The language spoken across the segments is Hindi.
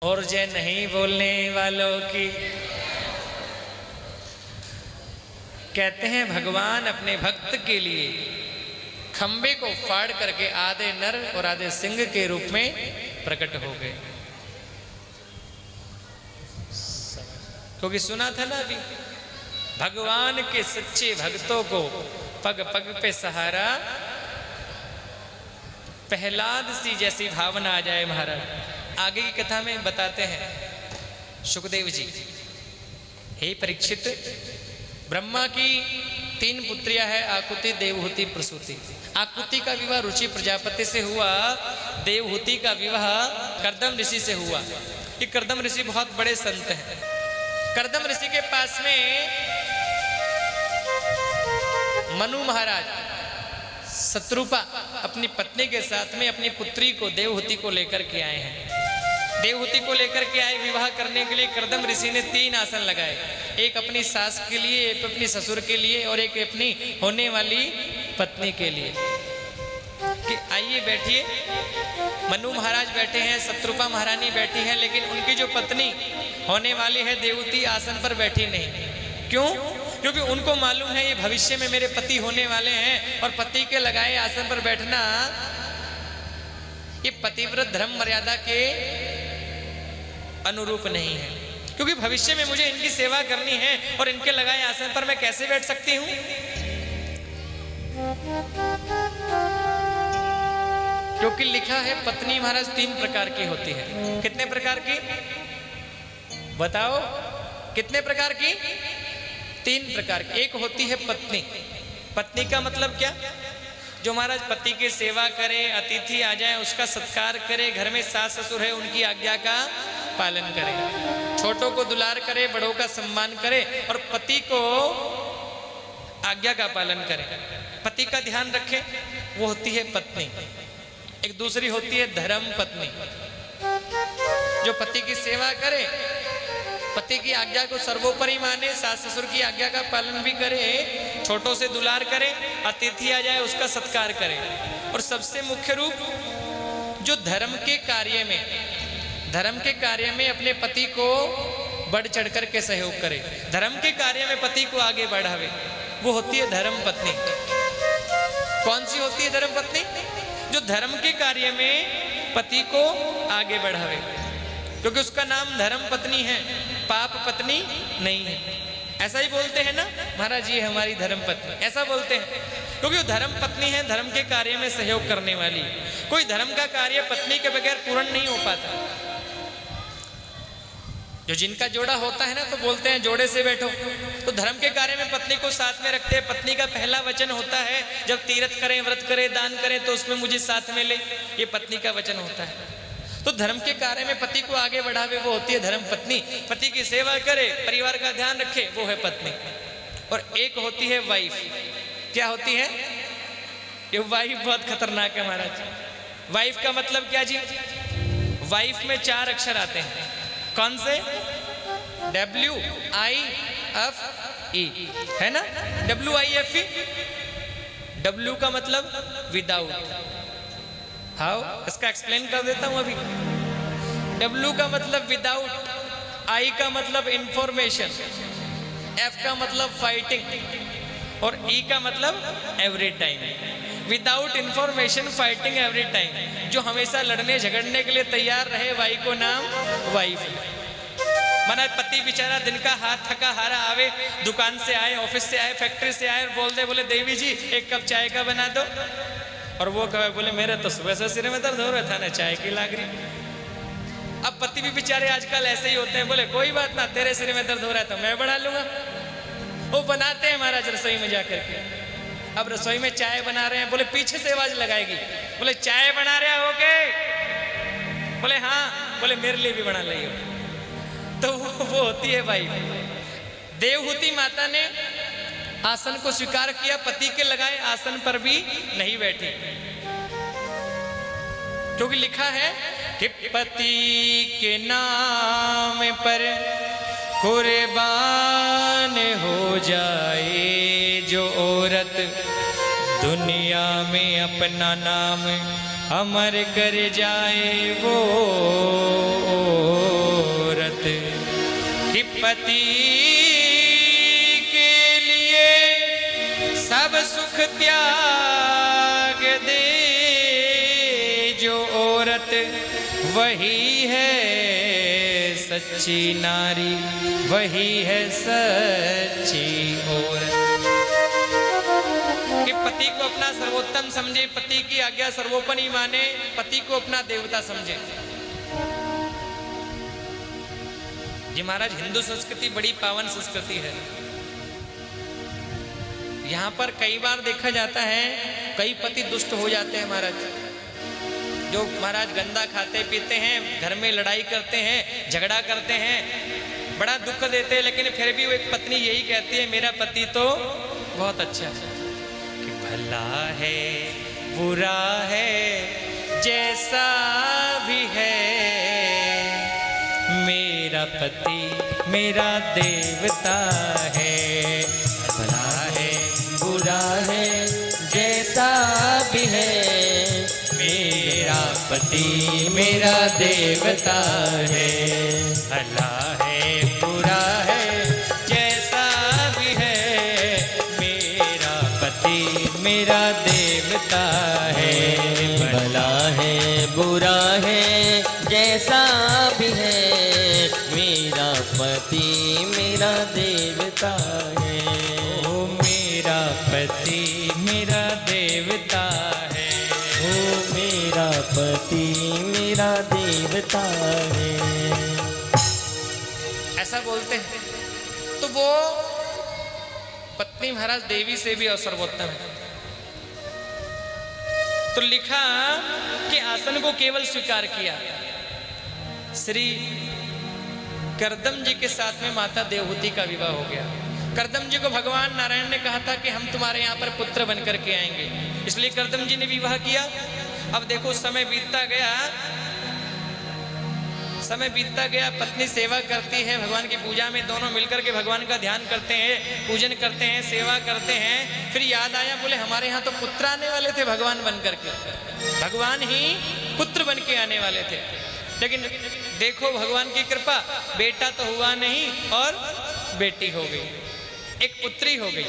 और जय नहीं बोलने वालों की। कहते हैं भगवान अपने भक्त के लिए खंबे को फाड़ करके आधे नर और आधे सिंह के रूप में प्रकट हो गए। क्योंकि सुना था ना अभी, भगवान के सच्चे भक्तों को पग पग पे सहारा, प्रहलाद सी जैसी भावना आ जाए महाराज। आगे की कथा में बताते हैं सुखदेव जी, हे परीक्षित, ब्रह्मा की 3 पुत्रियां हैं, आकुति, देवहूति, प्रसूति। आकुति का विवाह रुचि प्रजापति से हुआ, देवहूति का विवाह कर्दम ऋषि से हुआ। ये कर्दम ऋषि बहुत बड़े संत हैं। कर्दम ऋषि के पास में मनु महाराज शत्रुपा अपनी पत्नी के साथ में अपनी पुत्री को देवहूति को लेकर के आए हैं। देवहूति को लेकर के आए विवाह करने के लिए। कर्दम ऋषि ने 3 आसन लगाए, एक अपनी सास के लिए, एक अपनी ससुर के लिए और एक अपनी होने वाली पत्नी के लिए। कि आइए बैठिए। मनु महाराज बैठे हैं, शत्रुपा महारानी बैठी है, लेकिन उनकी जो पत्नी होने वाली है देवहूति आसन पर बैठी नहीं। क्यों? क्योंकि उनको मालूम है ये भविष्य में मेरे पति होने वाले हैं और पति के लगाए आसन पर बैठना ये पतिव्रत धर्म मर्यादा के अनुरूप नहीं है। क्योंकि भविष्य में मुझे इनकी सेवा करनी है और इनके लगाए आसन पर मैं कैसे बैठ सकती हूं? क्योंकि लिखा है पत्नी महाराज 3 प्रकार की होती है। कितने प्रकार की बताओ? कितने प्रकार की? 3 प्रकार की। एक होती है पत्नी। पत्नी का मतलब क्या? जो महाराज पति की सेवा करे, अतिथि आ जाए उसका सत्कार करे, घर में सास ससुर है उनकी आज्ञा का पालन करे, छोटों को दुलार करे, बड़ों का सम्मान करे और पति को आज्ञा का पालन करे, पति का ध्यान रखे, वो होती है पत्नी। एक दूसरी होती है धर्म पत्नी, जो पति की सेवा करे, पति की आज्ञा को सर्वोपरि माने, सास ससुर की आज्ञा का पालन भी करे, छोटों से दुलार करे, अतिथि आ जाए उसका सत्कार करे। और सबसे मुख्य रूप जो धर्म के कार्य में अपने पति को बढ़ चढ़ कर के सहयोग करे, धर्म के कार्य में पति को आगे बढ़ावे, वो होती है धर्म पत्नी। कौन सी होती है धर्म पत्नी? जो धर्म के कार्य में पति को आगे बढ़ावे, क्योंकि उसका नाम धर्म पत्नी है, पाप पत्नी नहीं है। ऐसा ही बोलते हैं ना महाराज, ये हमारी धर्म पत्नी, ऐसा बोलते हैं क्योंकि वो धर्म पत्नी है, धर्म के कार्य में सहयोग करने वाली। कोई धर्म का कार्य पत्नी के बगैर पूर्ण नहीं हो पाता। जो जिनका जोड़ा होता है ना तो बोलते हैं जोड़े से बैठो, तो धर्म के कार्य में पत्नी को साथ में रखते हैं। पत्नी का पहला वचन होता है जब तीर्थ करें, व्रत करें, दान करें तो उसमें मुझे साथ में ले, ये पत्नी का वचन होता है। तो धर्म के कार्य में पति को आगे बढ़ावे, वो होती है धर्म पत्नी। पति की सेवा करे, परिवार का ध्यान रखे, वो है पत्नी। और एक होती है वाइफ। क्या होती है ये वाइफ? बहुत खतरनाक है महाराज। वाइफ का मतलब क्या जी? वाइफ में 4 अक्षर आते हैं। कौन से? WIFE है ना, WIFE। W का मतलब विदाउट। हाउ? इसका एक्सप्लेन कर देता हूं अभी। W का मतलब विदाउट, I का मतलब इंफॉर्मेशन, F का मतलब फाइटिंग और E का मतलब every time. Without information, fighting, every time. जो हमेशा लड़ने झगड़ने के लिए तैयार रहे, वाई को नाम वाइफ। माना पति बेचारा दिन का हाथ थका हारा आवे, दुकान से आए, ऑफिस से आए, फैक्ट्री से आए और बोले देवी जी 1 कप चाय का बना दो, और वो कहे बोले मेरे तो सुबह से सिर में दर्द हो रहा था ना, चाय की लाग रही। अब पति भी बेचारे आजकल ऐसे ही होते हैं, बोले कोई बात ना, तेरे सिर में दर्द हो रहा है तो मैं बढ़ा लूंगा। वो बनाते हैं महाराज रसोई में जाकर के। अब रसोई में चाय बना रहे हैं, बोले पीछे से आवाज लगाएगी, बोले चाय बना रहे हो के? बोले हाँ। बोले मेरे लिए भी बना लियो। तो वो होती है वाइफ। देवहूति माता ने आसन को स्वीकार किया, पति के लगाए आसन पर भी नहीं बैठी, क्योंकि लिखा है कि पति के नाम पर कुर्बान हो जाए जो औरत, दुनिया में अपना नाम अमर कर जाए वो औरत कि पति के लिए सब सुख त्याग दे। जो औरत वही है सच्ची नारी, वही है सच्ची औरत। कि पति को अपना सर्वोत्तम समझे, पति की आज्ञा सर्वोपरि माने, पति को अपना देवता समझे। जी महाराज, हिंदू संस्कृति बड़ी पावन संस्कृति है। यहाँ पर कई बार देखा जाता है कई पति दुष्ट हो जाते हैं महाराज, जो महाराज गंदा खाते पीते हैं, घर में लड़ाई करते हैं, झगड़ा करते हैं, बड़ा दुख देते हैं, लेकिन फिर भी वो एक पत्नी यही कहती है मेरा पति तो बहुत अच्छा है। कि भला है बुरा है जैसा भी है, मेरा पति मेरा देवता है। भला है बुरा है जैसा भी है, मेरा पति मेरा देवता है। भला है बुरा है जैसा भी है, मेरा पति मेरा देवता है। भला है बुरा है जैसा भी है, मेरा पति मेरा देवता है। ओ मेरा पति मेरा देवता है। ओ मेरा पति मेरा देवता है। ऐसा बोलते हैं तो वो पत्नी महाराज देवी से भी सर्वोत्तम है। तो लिखा कि आसन को केवल स्वीकार किया। श्री करदम जी के साथ में माता देवहूति का विवाह हो गया। करदम जी को भगवान नारायण ने कहा था कि हम तुम्हारे यहाँ पर पुत्र बन करके आएंगे, इसलिए करदम जी ने विवाह किया। अब देखो समय बीतता गया, समय बीतता गया, पत्नी सेवा करती है भगवान की पूजा में, दोनों मिलकर के भगवान का ध्यान करते हैं, पूजन करते हैं, सेवा करते हैं। फिर याद आया, बोले हमारे यहाँ तो पुत्र आने वाले थे भगवान बन करके, भगवान ही पुत्र बन के आने वाले थे, लेकिन देखो भगवान की कृपा, बेटा तो हुआ नहीं और बेटी हो गई, एक पुत्री हो गई।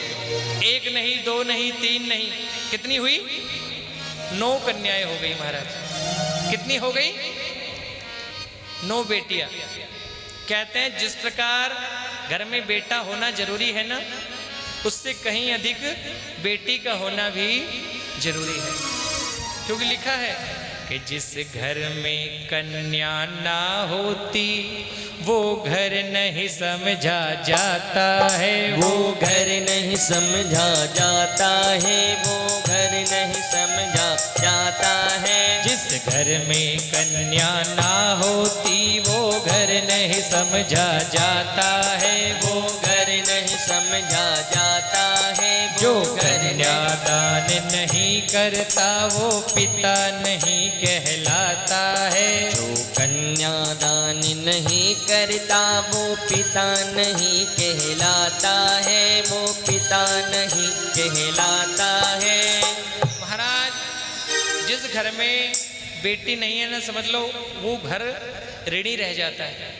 एक नहीं, दो नहीं, तीन नहीं, कितनी हुई? 9 कन्याएं हो गई महाराज। कितनी हो गई? 9 बेटियां। कहते हैं जिस प्रकार घर में बेटा होना जरूरी है ना, उससे कहीं अधिक बेटी का होना भी जरूरी है। क्योंकि लिखा है कि जिस घर में कन्या ना होती वो घर नहीं समझा जाता है। वो घर नहीं समझा जाता है, वो घर नहीं समझा जाता है। जिस घर में कन्या ना होती वो घर नहीं समझा जाता है। वो घर नहीं समझा जाता है। जो कन्यादान नहीं करता वो पिता नहीं कहलाता है। जो कन्यादान नहीं करता वो पिता नहीं कहलाता है। वो पिता नहीं कहलाता है। महाराज, जिस घर में बेटी नहीं है ना, समझ लो वो घर ऋणी रह जाता है।